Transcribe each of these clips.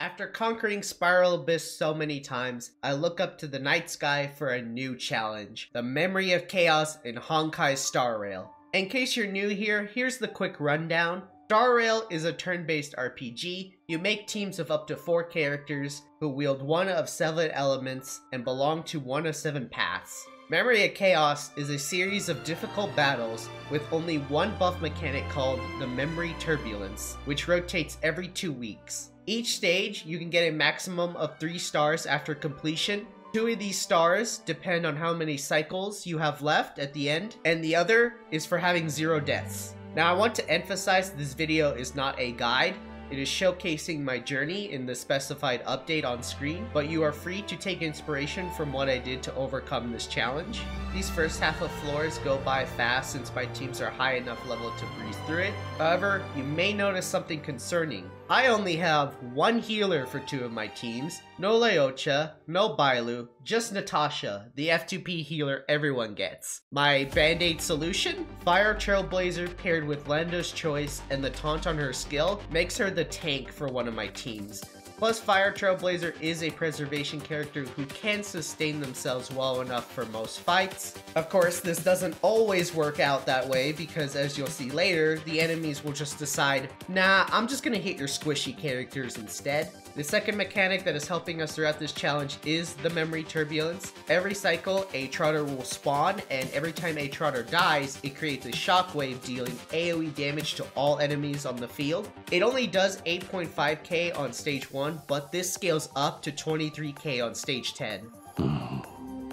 After conquering Spiral Abyss so many times, I look up to the night sky for a new challenge, the Memory of Chaos in Honkai Star Rail. In case you're new here, here's the quick rundown. Star Rail is a turn-based RPG. You make teams of up to 4 characters who wield one of 7 elements and belong to one of 7 paths. Memory of Chaos is a series of difficult battles with only one buff mechanic called the Memory Turbulence, which rotates every 2 weeks. Each stage, you can get a maximum of 3 stars after completion. 2 of these stars depend on how many cycles you have left at the end, and the other is for having 0 deaths. Now I want to emphasize this video is not a guide. It is showcasing my journey in the specified update on screen, but you are free to take inspiration from what I did to overcome this challenge. These first half of floors go by fast since my teams are high enough level to breeze through it. However, you may notice something concerning. I only have 1 healer for 2 of my teams. No Leocha, no Bailu, just Natasha, the F2P healer everyone gets. My band-aid solution? Fire Trailblazer paired with Lando's Choice and the taunt on her skill makes her the tank for one of my teams. Plus, Fire Trailblazer is a preservation character who can sustain themselves well enough for most fights. Of course, this doesn't always work out that way because, as you'll see later, the enemies will just decide, nah, I'm just gonna hit your squishy characters instead. The second mechanic that is helping us throughout this challenge is the Memory Turbulence. Every cycle, a Trotter will spawn, and every time a Trotter dies, it creates a shockwave dealing AoE damage to all enemies on the field. It only does 8.5k on stage 1, but this scales up to 23k on stage 10.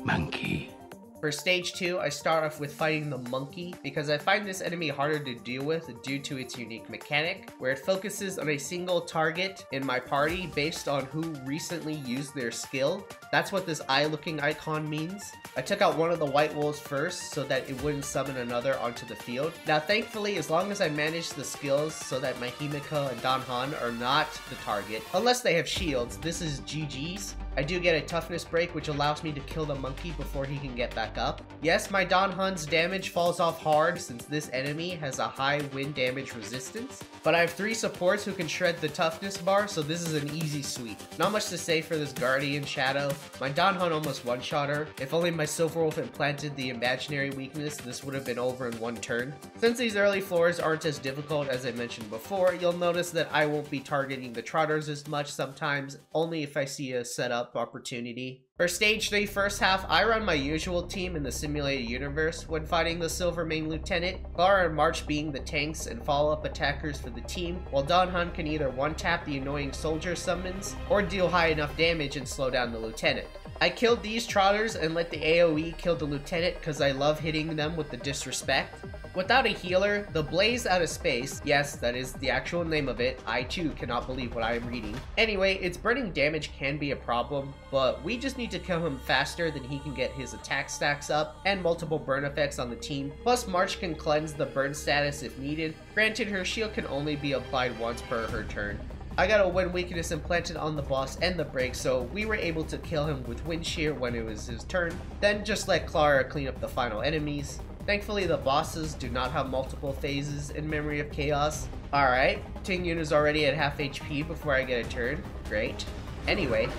Monkey. For stage 2, I start off with fighting the monkey because I find this enemy harder to deal with due to its unique mechanic, where it focuses on a single target in my party based on who recently used their skill. That's what this eye-looking icon means. I took out one of the white wolves first so that it wouldn't summon another onto the field. Now thankfully, as long as I manage the skills so that my Himiko and Dan Han are not the target, unless they have shields, this is GG's. I do get a toughness break which allows me to kill the monkey before he can get back up. Yes, my Dan Han's damage falls off hard since this enemy has a high wind damage resistance, but I have 3 supports who can shred the toughness bar, so this is an easy sweep. Not much to say for this Guardian Shadow. My Dan Han almost one-shot her. If only my Silver Wolf implanted the imaginary weakness, this would have been over in 1 turn. Since these early floors aren't as difficult as I mentioned before, you'll notice that I won't be targeting the Trotters as much sometimes, only if I see a setup opportunity. For stage 3 first half, I run my usual team in the simulated universe when fighting the Silver Main Lieutenant, Clara and March being the tanks and follow-up attackers for the team, while Dan Han can either one-tap the annoying soldier summons or deal high enough damage and slow down the lieutenant. I killed these Trotters and let the AoE kill the lieutenant because I love hitting them with the disrespect. Without a healer, the Blaze Out of Space, yes, that is the actual name of it, I too cannot believe what I am reading. Anyway, its burning damage can be a problem, but we just need to kill him faster than he can get his attack stacks up and multiple burn effects on the team. Plus, March can cleanse the burn status if needed. Granted, her shield can only be applied once per her turn. I got a wind weakness implanted on the boss and the break, so we were able to kill him with wind shear when it was his turn, then just let Clara clean up the final enemies. Thankfully, the bosses do not have multiple phases in Memory of Chaos. Alright, Ting Yun is already at half HP before I get a turn. Great. Anyway.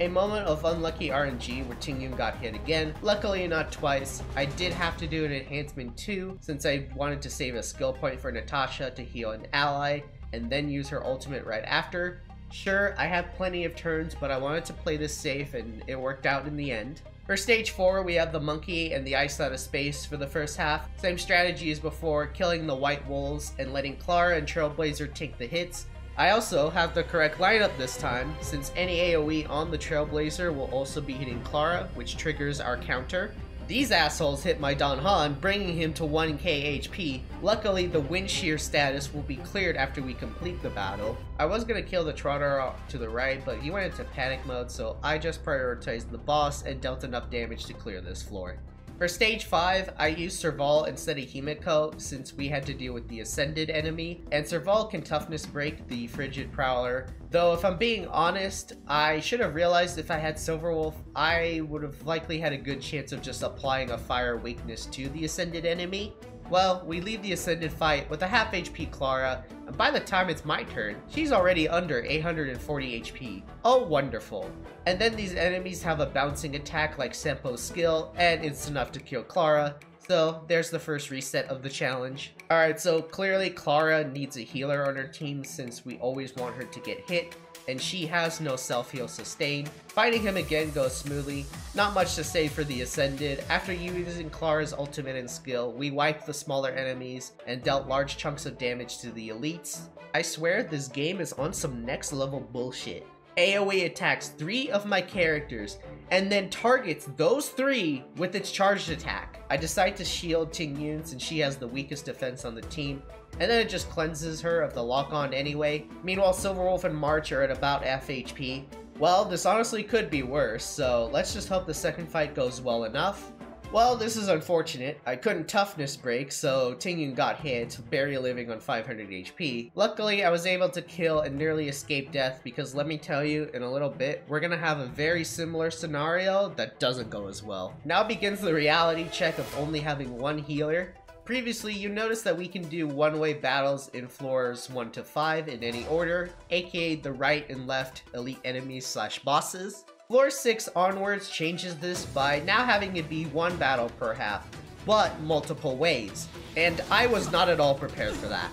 A moment of unlucky RNG where Ting Yun got hit again. Luckily not twice. I did have to do an enhancement too, since I wanted to save a skill point for Natasha to heal an ally, and then use her ultimate right after. Sure, I have plenty of turns, but I wanted to play this safe and it worked out in the end. For stage 4, we have the monkey and the ice out of space for the first half. Same strategy as before, killing the white wolves and letting Clara and Trailblazer take the hits. I also have the correct lineup this time, since any AoE on the Trailblazer will also be hitting Clara, which triggers our counter. These assholes hit my Dan Han, bringing him to 1k HP. Luckily, the wind shear status will be cleared after we complete the battle. I was gonna kill the Trotter to the right, but he went into panic mode, so I just prioritized the boss and dealt enough damage to clear this floor. For stage 5, I used Serval instead of Himiko since we had to deal with the Ascended enemy, and Serval can toughness break the Frigid Prowler. Though if I'm being honest, I should have realized if I had Silverwolf, I would have likely had a good chance of just applying a fire weakness to the Ascended enemy. Well, we leave the Ascended fight with a half HP Clara, and by the time it's my turn, she's already under 840 HP. Oh, wonderful. And then these enemies have a bouncing attack like Sempo's skill, and it's enough to kill Clara. So there's the first reset of the challenge. Alright, so clearly Clara needs a healer on her team since we always want her to get hit, and she has no self-heal sustain. Fighting him again goes smoothly. Not much to say for the Ascended. After using Clara's ultimate and skill, we wiped the smaller enemies and dealt large chunks of damage to the elites. I swear this game is on some next level bullshit. AoE attacks 3 of my characters and then targets those 3 with its charged attack. I decide to shield Tingyun since she has the weakest defense on the team, and then it just cleanses her of the lock-on anyway. Meanwhile, Silverwolf and March are at about F HP. Well, this honestly could be worse, so let's just hope the second fight goes well enough. Well, this is unfortunate. I couldn't toughness break, so Tingyun got hit, barely living on 500 HP. Luckily, I was able to kill and nearly escape death because let me tell you, in a little bit, we're gonna have a very similar scenario that doesn't go as well. Now begins the reality check of only having one healer. Previously, you noticed that we can do one-way battles in floors 1 to 5 in any order, aka the right and left elite enemies / bosses. Floor 6 onwards changes this by now having it be one battle per half, but multiple waves, and I was not at all prepared for that.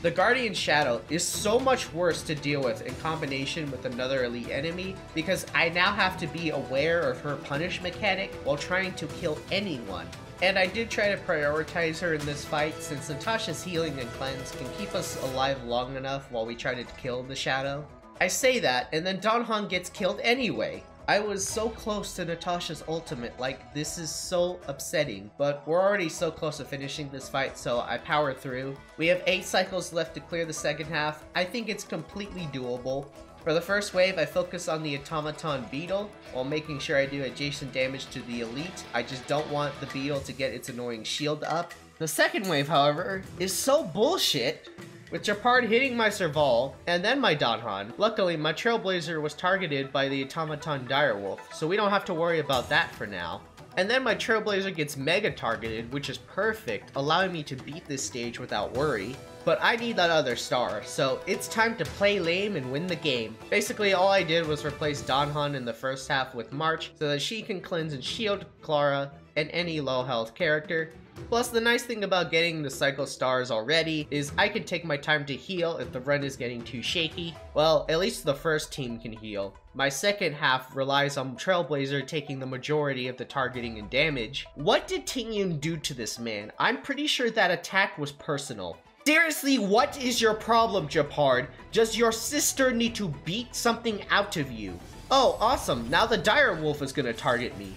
The Guardian Shadow is so much worse to deal with in combination with another elite enemy because I now have to be aware of her punish mechanic while trying to kill anyone. And I did try to prioritize her in this fight since Natasha's healing and cleanse can keep us alive long enough while we try to kill the Shadow. I say that, and then Danhan gets killed anyway. I was so close to Natasha's ultimate, like, this is so upsetting. But we're already so close to finishing this fight, so I power through. We have 8 cycles left to clear the second half. I think it's completely doable. For the first wave, I focus on the Automaton Beetle, while making sure I do adjacent damage to the elite. I just don't want the Beetle to get its annoying shield up. The second wave, however, is so bullshit, with Japard hitting my Serval, and then my Danhan. Luckily, my Trailblazer was targeted by the Automaton Direwolf, so we don't have to worry about that for now. And then my Trailblazer gets mega targeted, which is perfect, allowing me to beat this stage without worry. But I need that other star, so it's time to play lame and win the game. Basically, all I did was replace Danhan in the first half with March, so that she can cleanse and shield Clara and any low health character. Plus, the nice thing about getting the cycle stars already is I can take my time to heal if the run is getting too shaky. Well, at least the first team can heal. My second half relies on Trailblazer taking the majority of the targeting and damage. What did Tingyun do to this man? I'm pretty sure that attack was personal. Seriously, what is your problem, Japard? Does your sister need to beat something out of you? Oh, awesome. Now the Direwolf is gonna target me.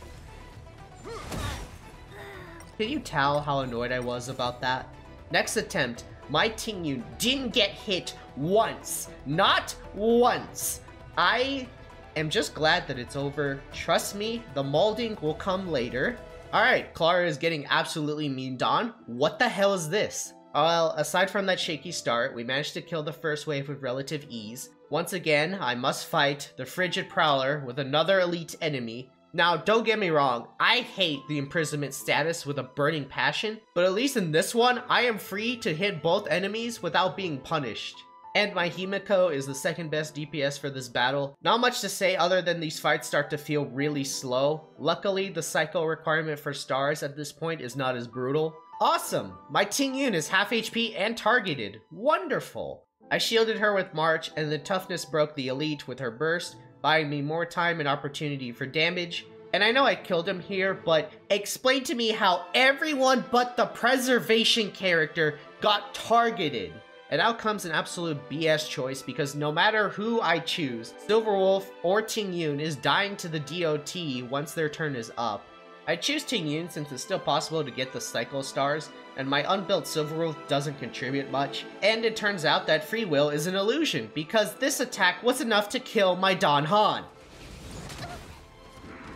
Can you tell how annoyed I was about that? Next attempt, my Tingyun didn't get hit once. Not once. I am just glad that it's over. Trust me, the molding will come later. Alright, Clara is getting absolutely meaned on. What the hell is this? Well, aside from that shaky start, we managed to kill the first wave with relative ease. Once again, I must fight the Frigid Prowler with another elite enemy. Now, don't get me wrong, I hate the imprisonment status with a burning passion, but at least in this one, I am free to hit both enemies without being punished. And my Himiko is the second best DPS for this battle. Not much to say other than these fights start to feel really slow. Luckily, the cycle requirement for stars at this point is not as brutal. Awesome! My Tingyun is half HP and targeted. Wonderful! I shielded her with March, and the toughness broke the elite with her burst, buying me more time and opportunity for damage. And I know I killed him here, but explain to me how everyone but the preservation character got targeted. And out comes an absolute BS choice because no matter who I choose, Silverwolf or Tingyun is dying to the DOT once their turn is up. I choose Tingyun since it's still possible to get the cycle stars, and my unbuilt Silverwolf doesn't contribute much. And it turns out that free will is an illusion, because this attack was enough to kill my Danhan.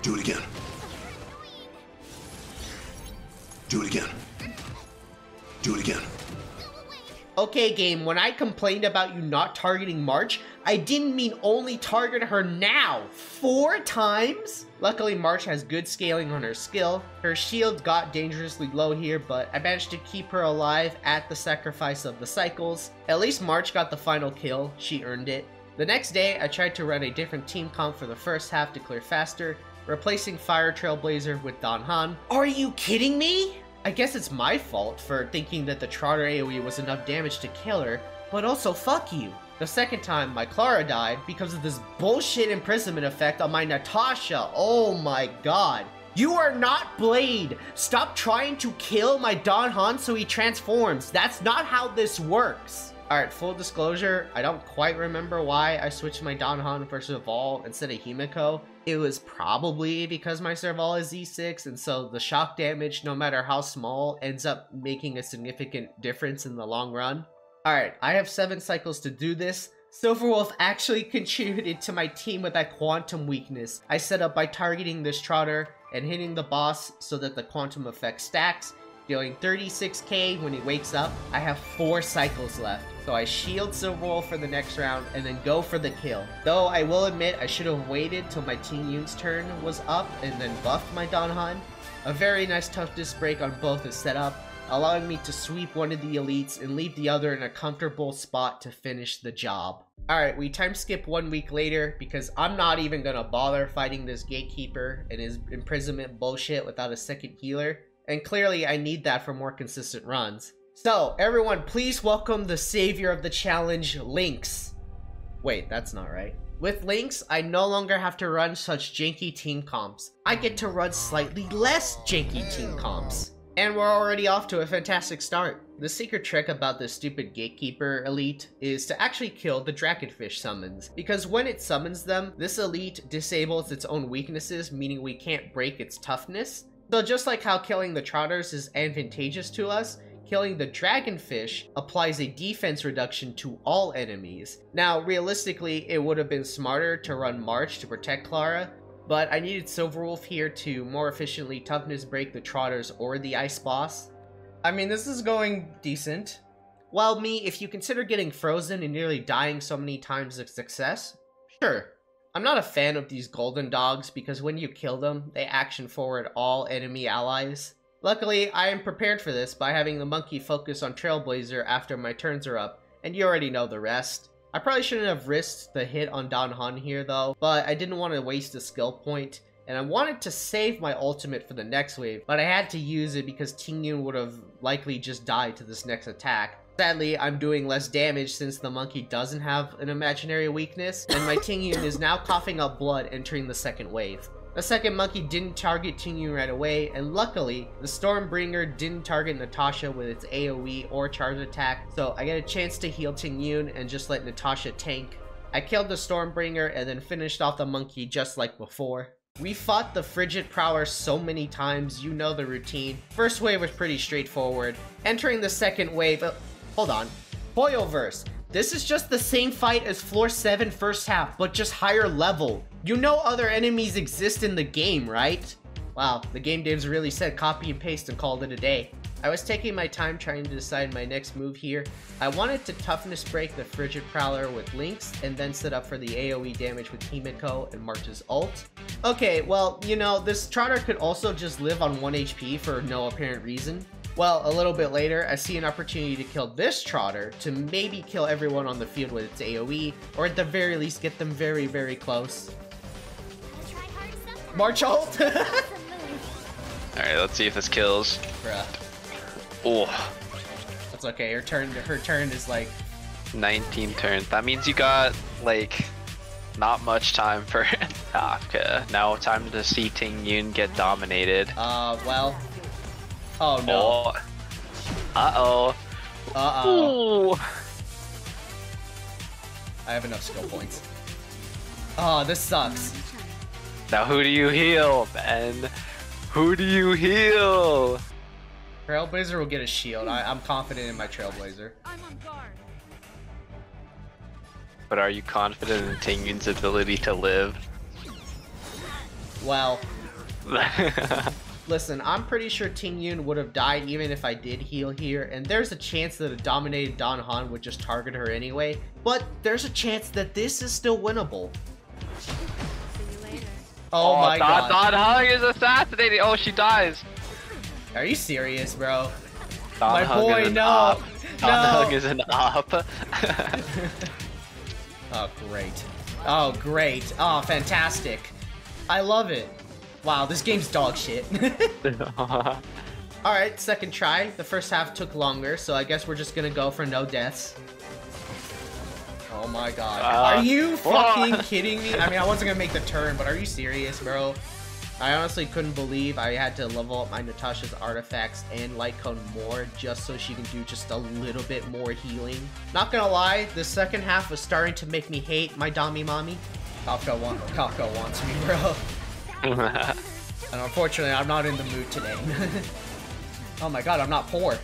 Do it again. Do it again. Do it again. Okay, game, when I complained about you not targeting March, I didn't mean only target her now. 4 times? Luckily, March has good scaling on her skill. Her shield got dangerously low here, but I managed to keep her alive at the sacrifice of the cycles. At least March got the final kill. She earned it. The next day, I tried to run a different team comp for the first half to clear faster, replacing Fire Trailblazer with Dan Han. Are you kidding me? I guess it's my fault for thinking that the Trotter AoE was enough damage to kill her, but also fuck you. The second time, my Clara died because of this bullshit imprisonment effect on my Natasha. Oh my god. You are not Blade! Stop trying to kill my Dan Han so he transforms. That's not how this works. Alright, full disclosure, I don't quite remember why I switched my Dan Han for Serval instead of Himiko. It was probably because my Serval is Z6, and so the shock damage, no matter how small, ends up making a significant difference in the long run. Alright, I have 7 cycles to do this. Silverwolf actually contributed to my team with that quantum weakness I set up by targeting this Trotter and hitting the boss so that the quantum effect stacks, dealing 36k when he wakes up. I have 4 cycles left, so I shield Silverwolf for the next round and then go for the kill. Though I will admit I should have waited till my Ting Yun's turn was up and then buffed my Dan Han. A very nice toughness break on both is set up, allowing me to sweep one of the elites and leave the other in a comfortable spot to finish the job. Alright, we time skip 1 week later because I'm not even gonna bother fighting this gatekeeper and his imprisonment bullshit without a second healer. And clearly I need that for more consistent runs. So, everyone, please welcome the savior of the challenge, Lynx. Wait, that's not right. With Lynx, I no longer have to run such janky team comps. I get to run slightly less janky team comps. And we're already off to a fantastic start. The secret trick about this stupid gatekeeper elite is to actually kill the dragonfish summons, because when it summons them, this elite disables its own weaknesses, meaning we can't break its toughness. So just like how killing the Trotters is advantageous to us, killing the Dragonfish applies a defense reduction to all enemies. Now, realistically, it would have been smarter to run March to protect Clara, but I needed Silverwolf here to more efficiently toughness break the Trotters or the Ice Boss. I mean, this is going decent. Well, if you consider getting frozen and nearly dying so many times a success, sure. I'm not a fan of these golden dogs because when you kill them, they action forward all enemy allies. Luckily, I am prepared for this by having the monkey focus on Trailblazer after my turns are up, and you already know the rest. I probably shouldn't have risked the hit on Dan Han here though, but I didn't want to waste a skill point, and I wanted to save my ultimate for the next wave, but I had to use it because Ting Yun would have likely just died to this next attack. Sadly, I'm doing less damage since the monkey doesn't have an imaginary weakness, and my Ting Yun is now coughing up blood entering the second wave. The second monkey didn't target Ting Yun right away, and luckily, the Stormbringer didn't target Natasha with its AoE or charge attack, so I get a chance to heal Ting Yun and just let Natasha tank. I killed the Stormbringer and then finished off the monkey just like before. We fought the Frigid Prowler so many times, you know the routine. First wave was pretty straightforward. Entering the second wave, hold on. Foilverse. This is just the same fight as Floor 7 first half, but just higher level. You know other enemies exist in the game, right? Wow, the game devs really said copy and paste and called it a day. I was taking my time trying to decide my next move here. I wanted to toughness break the Frigid Prowler with Lynx and then set up for the AoE damage with Himiko and March's ult. Okay, well, you know, this Trotter could also just live on 1 HP for no apparent reason. Well, a little bit later, I see an opportunity to kill this Trotter to maybe kill everyone on the field with its AoE, or at the very least get them very, very close. March ult! Alright, let's see if this kills. Bruh. Oh. That's okay, her turn is like 19 turns. That means you got like not much time for okay. Now time to see Ting Yun get dominated. Well. Oh no. Oh. Uh-oh. I have enough skill points. Oh, this sucks. Now who do you heal, Ben? Who do you heal? Trailblazer will get a shield. I'm confident in my Trailblazer. I'm on guard. But are you confident in Ting Yun's ability to live? Well. Listen, I'm pretty sure Ting Yun would have died even if I did heal here, and there's a chance that a dominated Dan Han would just target her anyway, but there's a chance that this is still winnable. Oh my god. Dan Han is assassinated! Oh, she dies! Are you serious, bro? My boy, no! Dan Hung is an op. Oh, great. Oh, great. Oh, fantastic. I love it. Wow, this game's dog shit. Alright, second try. The first half took longer, so I guess we're just gonna go for no deaths. Oh my god. Are you fucking kidding me? I mean, I wasn't gonna make the turn, but are you serious, bro? I honestly couldn't believe I had to level up my Natasha's artifacts and light cone more just so she can do just a little bit more healing. Not gonna lie, the second half was starting to make me hate my Dami Mommy. Kafka wants me, bro. And unfortunately, I'm not in the mood today. Oh my god, I'm not poor.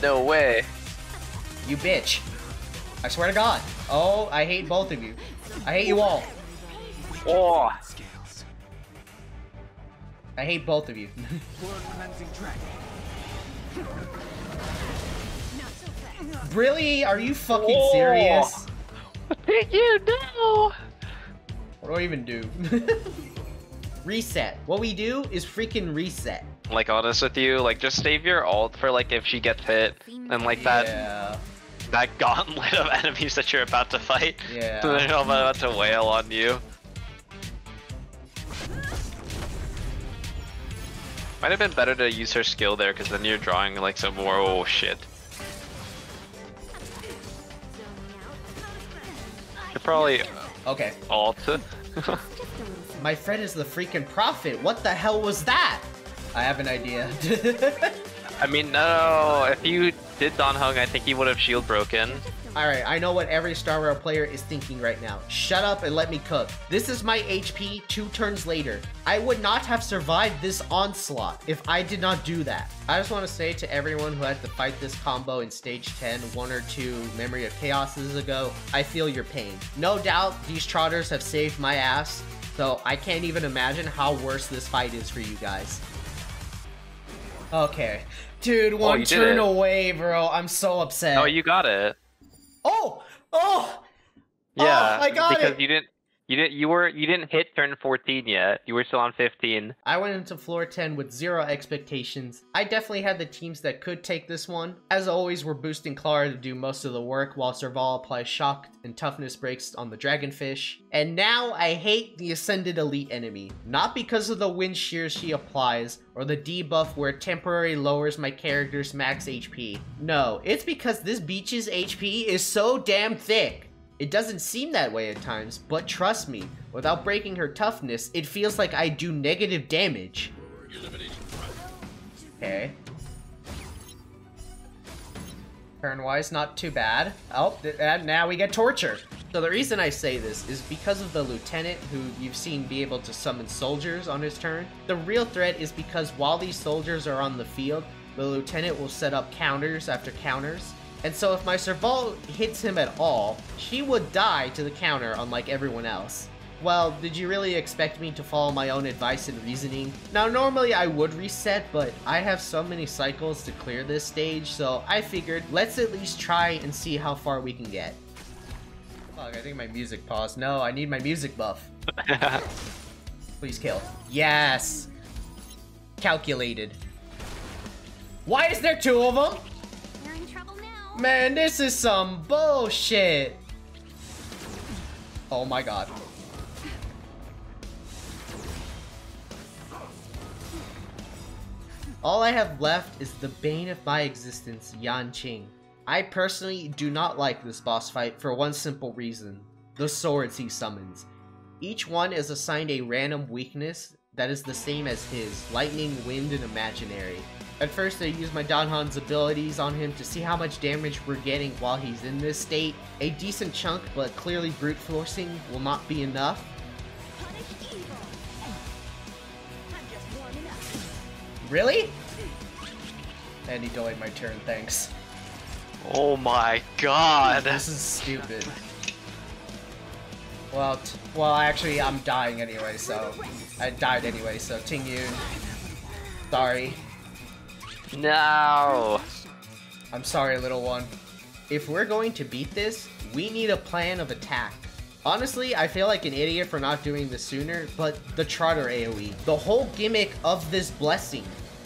No way. You bitch. I swear to god. Oh, I hate both of you. I hate you all. Oh. I hate both of you. Really? Are you fucking serious? You know. What do I even do? Reset. What we do is freaking reset. Like, honest with you, like, just save your ult for, like, if she gets hit, and, like, that gauntlet of enemies that you're about to fight. Yeah. So they're all about to wail on you. Might have been better to use her skill there, because then you're drawing, like, some more. Oh, shit. Should probably... Okay. Ult. My friend is the freaking prophet. What the hell was that? I have an idea. I mean, no, if you did Dan Hung, I think he would have shield broken. Alright, I know what every Star Rail player is thinking right now. Shut up and let me cook. This is my HP 2 turns later. I would not have survived this onslaught if I did not do that. I just want to say to everyone who had to fight this combo in stage 10, 1 or 2 Memory of Chaoses ago, I feel your pain. No doubt these trotters have saved my ass, so I can't even imagine how worse this fight is for you guys. Okay. Dude, one turn away, bro. I'm so upset. Oh, you got it. Oh! Oh! Yeah, oh, I got because it! you didn't hit turn 14 yet. You were still on 15. I went into floor 10 with 0 expectations. I definitely had the teams that could take this one. As always, we're boosting Clara to do most of the work while Serval applies shock and toughness breaks on the Dragonfish. And now I hate the Ascended Elite enemy. Not because of the wind shears she applies or the debuff where it temporarily lowers my character's max HP. No, it's because this Beach's HP is so damn thick. It doesn't seem that way at times, but trust me, without breaking her toughness, it feels like I do negative damage. Okay. Turn-wise, not too bad. Oh, now we get torture. So the reason I say this is because of the lieutenant who you've seen be able to summon soldiers on his turn. The real threat is because while these soldiers are on the field, the lieutenant will set up counters after counters. And so if my Serval hits him at all, she would die to the counter unlike everyone else. Well, did you really expect me to follow my own advice and reasoning? Now normally I would reset, but I have so many cycles to clear this stage, so I figured let's at least try and see how far we can get. Fuck, I think my music paused. No, I need my music buff. Please kill. Yes! Calculated. Why is there 2 of them? Man, this is some bullshit. Oh my god. All I have left is the bane of my existence, Yanqing. I personally do not like this boss fight for one simple reason. The swords he summons. Each one is assigned a random weakness that is the same as his, lightning, wind, and imaginary. At first I used my Dan Han's abilities on him to see how much damage we're getting while he's in this state. A decent chunk, but clearly brute forcing will not be enough. Really? And he delayed my turn, thanks. Oh my god. This is stupid. Well, actually, I'm dying anyway, so... I died anyway, so Ting Yun. Sorry. No! I'm sorry, little one. If we're going to beat this, we need a plan of attack. Honestly, I feel like an idiot for not doing this sooner, but the Trotter AoE. The whole gimmick of this blessing.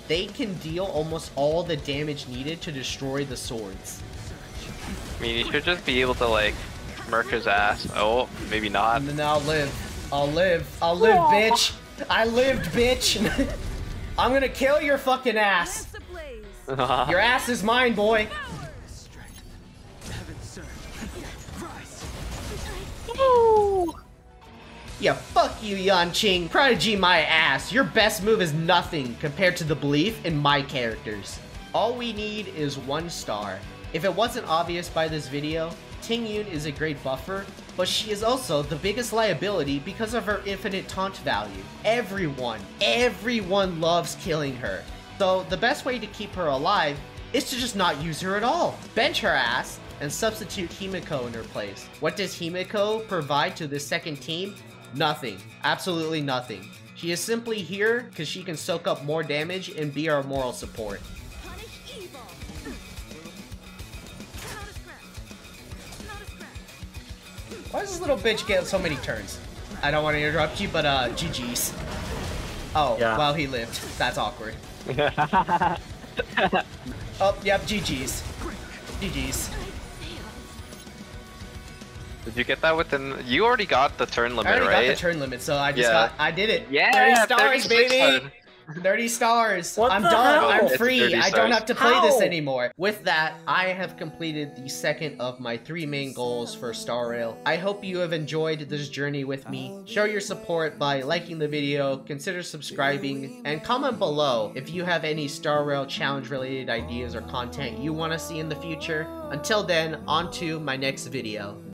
They can deal almost all the damage needed to destroy the swords. I mean, you should just be able to, like, murk his ass. Oh, maybe not. And then I'll live. I'll live, bitch. I lived, bitch. I'm gonna kill your fucking ass. Your ass is mine, boy. Yeah, fuck you, Yanqing. Prodigy my ass. Your best move is nothing compared to the belief in my characters. All we need is 1 star. If it wasn't obvious by this video, Ting Yun is a great buffer, but she is also the biggest liability because of her infinite taunt value. Everyone loves killing her. So the best way to keep her alive is to just not use her at all. Bench her ass and substitute Himiko in her place. What does Himiko provide to this second team? Nothing. Absolutely nothing. She is simply here because she can soak up more damage and be our moral support. Why does this little bitch get so many turns? I don't want to interrupt you, but GG's. Oh, yeah. Well, he lived. That's awkward. Oh, yep, GG's. GG's. Did you get that within? You already got the turn limit, right? I already got the turn limit, so I just I did it. Yeah, 30 stars, baby! 30 stars. I'm done. hell? I'm free. I don't have to play this How? anymore. With that, I have completed the second of my 3 main goals for Star Rail. I hope you have enjoyed this journey with me. Show your support by liking the video, consider subscribing, and comment below if you have any Star Rail challenge related ideas or content you want to see in the future. Until then, on to my next video.